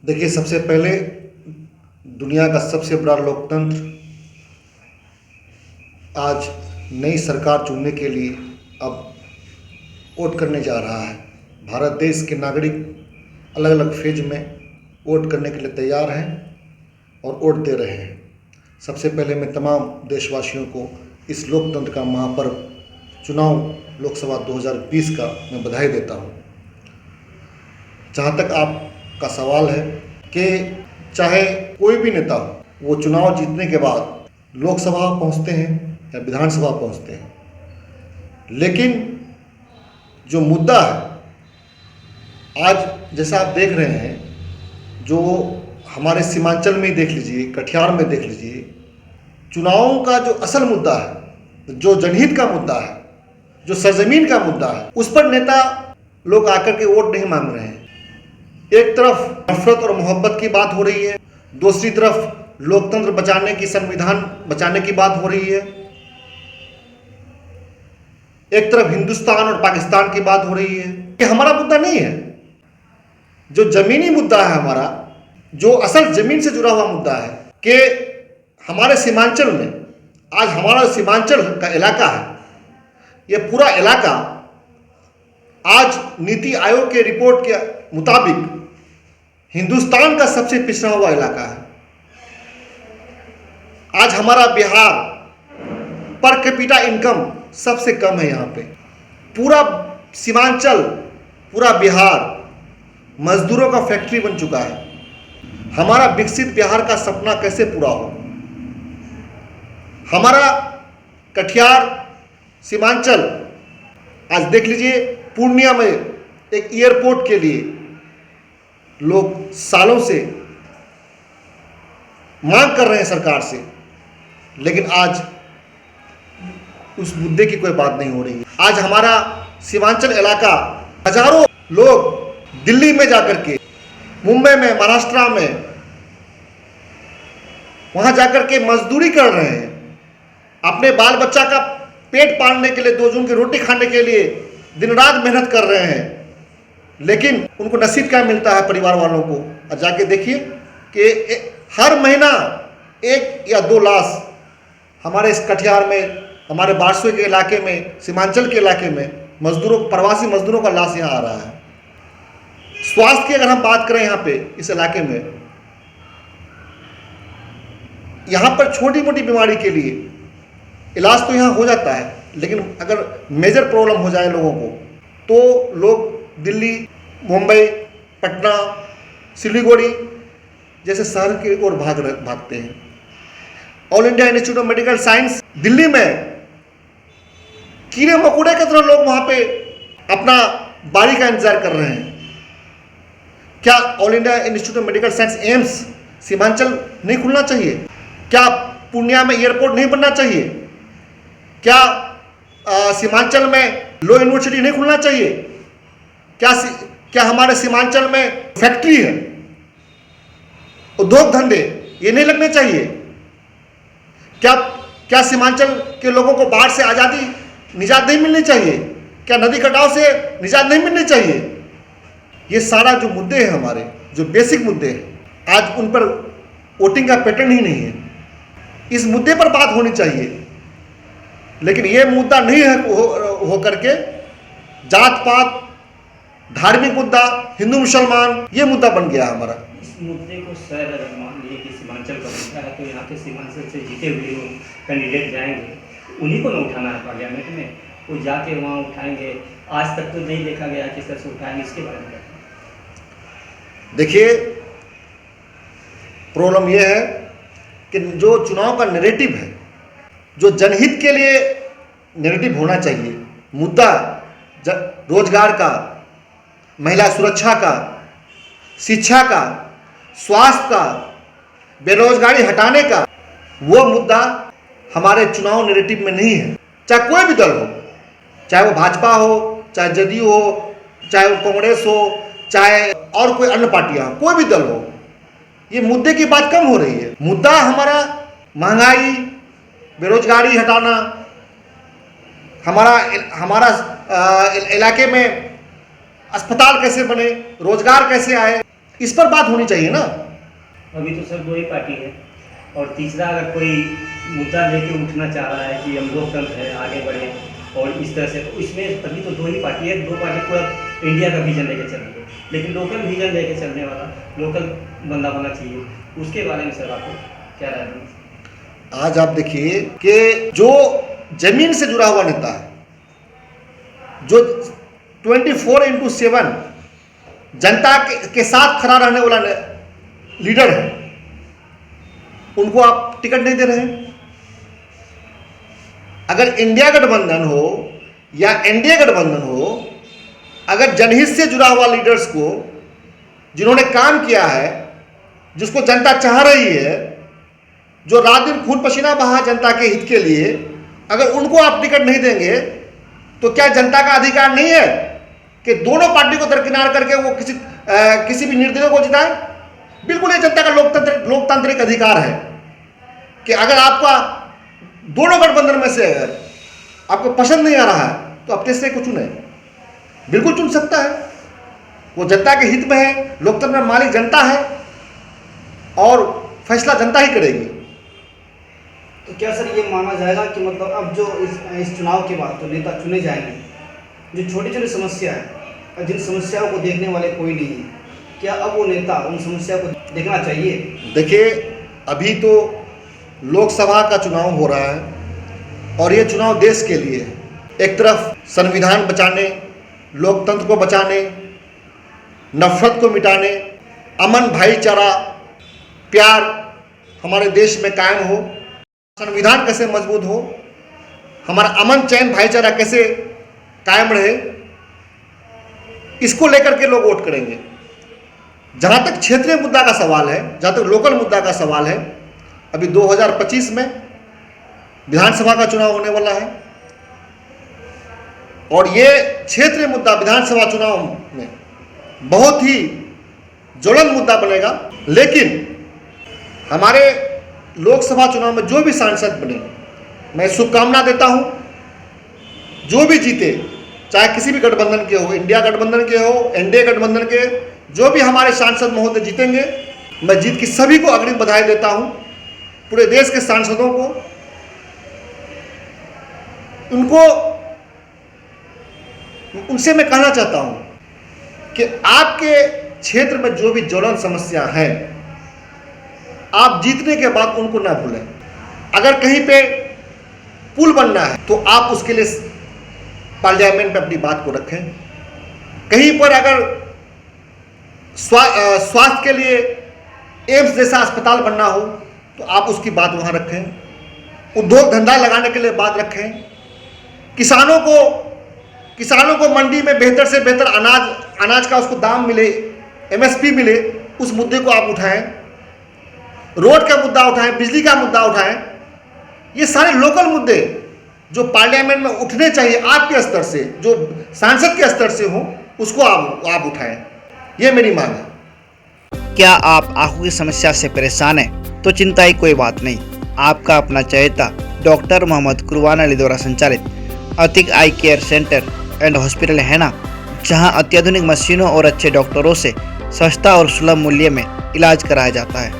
देखिए, सबसे पहले दुनिया का सबसे बड़ा लोकतंत्र आज नई सरकार चुनने के लिए अब वोट करने जा रहा है। भारत देश के नागरिक अलग अलग फेज में वोट करने के लिए तैयार हैं और वोट दे रहे हैं। सबसे पहले मैं तमाम देशवासियों को इस लोकतंत्र का महापर्व चुनाव लोकसभा 2020 का मैं बधाई देता हूँ। जहाँ तक आपका सवाल है कि चाहे कोई भी नेता हो, वो चुनाव जीतने के बाद लोकसभा पहुँचते हैं या विधानसभा पहुँचते हैं, लेकिन जो मुद्दा है आज जैसा आप देख रहे हैं, जो हमारे सीमांचल में देख लीजिए, कटिहार में देख लीजिए, चुनावों का जो असल मुद्दा है, जो जनहित का मुद्दा है, जो सरजमीन का मुद्दा है, उस पर नेता लोग आकर के वोट नहीं मांग रहे हैं। एक तरफ नफरत और मोहब्बत की बात हो रही है, दूसरी तरफ लोकतंत्र बचाने की, संविधान बचाने की बात हो रही है। एक तरफ हिंदुस्तान और पाकिस्तान की बात हो रही है। कि हमारा मुद्दा नहीं है, जो जमीनी मुद्दा है हमारा, जो असल जमीन से जुड़ा हुआ मुद्दा है कि हमारे सीमांचल में, आज हमारा सीमांचल का इलाका है, यह पूरा इलाका आज नीति आयोग के रिपोर्ट के मुताबिक हिंदुस्तान का सबसे पिछड़ा हुआ इलाका है। आज हमारा बिहार पर कैपिटा इनकम सबसे कम है। यहाँ पे पूरा सीमांचल, पूरा बिहार मजदूरों का फैक्ट्री बन चुका है। हमारा विकसित बिहार का सपना कैसे पूरा हो? हमारा कटिहार सीमांचल, आज देख लीजिए, पूर्णिया में एक एयरपोर्ट के लिए लोग सालों से मांग कर रहे हैं सरकार से, लेकिन आज उस मुद्दे की कोई बात नहीं हो रही है। आज हमारा सीमांचल इलाका, हजारों लोग दिल्ली में जाकर के, मुंबई में, महाराष्ट्र में, वहां जाकर के मजदूरी कर रहे हैं। अपने बाल बच्चा का पेट पालने के लिए, 2 जून की रोटी खाने के लिए दिन रात मेहनत कर रहे हैं, लेकिन उनको नसीब क्या मिलता है परिवार वालों को? और जाके देखिए कि हर महीना 1 या 2 लाश हमारे इस कटिहार में, हमारे बारसोई के इलाके में, सीमांचल के इलाके में मजदूरों, प्रवासी मजदूरों का लाश यहाँ आ रहा है। स्वास्थ्य की अगर हम बात करें, यहाँ पे इस इलाके में, यहाँ पर छोटी मोटी बीमारी के लिए इलाज तो यहाँ हो जाता है, लेकिन अगर मेजर प्रॉब्लम हो जाए लोगों को, तो लोग दिल्ली, मुंबई, पटना, सिलीगुड़ी जैसे शहर की ओर भागते हैं। All India institute of medical science Delhi में कीड़े मकोड़े की तरह लोग वहां पे अपना बारी का इंतजार कर रहे हैं। क्या all India institute of medical science AIIMS Seemanchal नहीं खुलना चाहिए? क्या पूर्णिया में एयरपोर्ट नहीं बनना चाहिए? क्या सीमांचल में लॉ यूनिवर्सिटी नहीं खुलना चाहिए? क्या हमारे सीमांचल में फैक्ट्री है, उद्योग धंधे ये नहीं लगने चाहिए? क्या सीमांचल के लोगों को बाढ़ से निजात नहीं मिलनी चाहिए? क्या नदी कटाव से निजात नहीं मिलनी चाहिए? ये सारा जो मुद्दे हैं हमारे, जो बेसिक मुद्दे हैं, आज उन पर वोटिंग का पैटर्न ही नहीं है। इस मुद्दे पर बात होनी चाहिए, लेकिन ये मुद्दा नहीं है हो करके जात पात, धार्मिक मुद्दा, हिंदू मुसलमान, ये मुद्दा बन गया हमारा। इस मुद्दे को सर मान लीजिए कि सीमांचल का मुद्दा है, तो यहाँ के सीमांचल से जीते हुए कैंडिडेट जाएंगे, उन्हीं को न उठाना है पार्लियामेंट में, वो जाके वहाँ उठाएंगे। आज तक तो नहीं देखा गया किस तरह से उठाएंगे, इसके बारे में देखिए, प्रॉब्लम यह है कि जो चुनाव का नैरेटिव है, जो जनहित के लिए नैरेटिव होना चाहिए, मुद्दा रोजगार का, महिला सुरक्षा का, शिक्षा का, स्वास्थ्य का, बेरोजगारी हटाने का, वो मुद्दा हमारे चुनाव नैरेटिव में नहीं है। चाहे कोई भी दल हो, चाहे वो भाजपा हो, चाहे जदयू हो, चाहे वो कांग्रेस हो, चाहे और कोई अन्य पार्टियां हो, कोई भी दल हो, ये मुद्दे की बात कम हो रही है। मुद्दा हमारा महंगाई, बेरोजगारी हटाना, हमारा इलाके में अस्पताल कैसे बने, रोजगार कैसे आए, इस पर बात होनी चाहिए ना। अभी तो सर 2 ही पार्टी है, और तीसरा अगर कोई मुद्दा लेके उठना चाह रहा है कि हम लोकतंत्र है, आगे बढ़े और इस तरह से, तो इसमें अभी तो 2 ही पार्टी है। 2 पार्टी पूरा इंडिया का विजन लेके चल रही है, लेकिन लोकल विजन लेके चलने वाला लोकल बंदा होना चाहिए। उसके बारे में सर आपको क्या राय है? आज आप देखिए कि जो जमीन से जुड़ा हुआ नेता है, जो 24/7 जनता के साथ खड़ा रहने वाला लीडर है, उनको आप टिकट नहीं दे रहे हैं। अगर इंडिया गठबंधन हो या एनडीए गठबंधन हो, अगर जनहित से जुड़ा हुआ लीडर्स को, जिन्होंने काम किया है, जिसको जनता चाह रही है, जो रात दिन खून पसीना बहा जनता के हित के लिए, अगर उनको आप टिकट नहीं देंगे तो क्या जनता का अधिकार नहीं है कि दोनों पार्टी को दरकिनार करके वो किसी भी निर्दलीय को जिताए? बिल्कुल, ये जनता का लोकतांत्रिक अधिकार है कि अगर आपका दोनों गठबंधन में से अगर आपको पसंद नहीं आ रहा है तो आप तीसरे को चुने, बिल्कुल चुन सकता है। वो जनता के हित में है, लोकतंत्र में मालिक जनता है और फैसला जनता ही करेगी। तो क्या सर ये माना जाएगा कि मतलब अब जो इस चुनाव के बाद तो नेता चुने जाएंगे, जो छोटी छोटी समस्या है, जिन समस्याओं को देखने वाले कोई नहीं है, क्या अब वो नेता उन समस्या को देखना चाहिए? देखिए, अभी तो लोकसभा का चुनाव हो रहा है और ये चुनाव देश के लिए है। एक तरफ संविधान बचाने, लोकतंत्र को बचाने, नफरत को मिटाने, अमन भाईचारा प्यार हमारे देश में कायम हो, संविधान कैसे मजबूत हो, हमारा अमन चैन भाईचारा कैसे कायम रहे, इसको लेकर के लोग वोट करेंगे। जहाँ तक क्षेत्रीय मुद्दा का सवाल है, जहाँ तक लोकल मुद्दा का सवाल है, अभी 2025 में विधानसभा का चुनाव होने वाला है और ये क्षेत्रीय मुद्दा विधानसभा चुनाव में बहुत ही ज्वलंत मुद्दा बनेगा। लेकिन हमारे लोकसभा चुनाव में जो भी सांसद बने, मैं शुभकामना देता हूं, जो भी जीते, चाहे किसी भी गठबंधन के हो, इंडिया गठबंधन के हो, एनडीए गठबंधन के, जो भी हमारे सांसद महोदय जीतेंगे, मैं जीत की सभी को अग्रिम बधाई देता हूं। पूरे देश के सांसदों को, उनसे मैं कहना चाहता हूं कि आपके क्षेत्र में जो भी ज्वलंत समस्या है, आप जीतने के बाद उनको ना भूलें। अगर कहीं पे पुल बनना है तो आप उसके लिए पार्लियामेंट में अपनी बात को रखें। कहीं पर अगर स्वास्थ्य के लिए एम्स जैसा अस्पताल बनना हो तो आप उसकी बात वहाँ रखें। उद्योग धंधा लगाने के लिए बात रखें। किसानों को मंडी में बेहतर से बेहतर अनाज का उसको दाम मिले, एमएसपी मिले, उस मुद्दे को आप उठाएं। रोड का मुद्दा उठाएं, बिजली का मुद्दा उठाएं। ये सारे लोकल मुद्दे जो पार्लियामेंट में उठने चाहिए आपके स्तर से, जो सांसद के स्तर से हो, उसको आप उठाएं। ये मेरी मांग है। क्या आप आंखों की समस्या से परेशान हैं? तो चिंता की कोई बात नहीं। आपका अपना चहेता डॉक्टर मोहम्मद कुरबान अली द्वारा संचालित अतिक आई केयर सेंटर एंड हॉस्पिटल है ना, जहां अत्याधुनिक मशीनों और अच्छे डॉक्टरों से सस्ता और सुलभ मूल्य में इलाज कराया जाता है।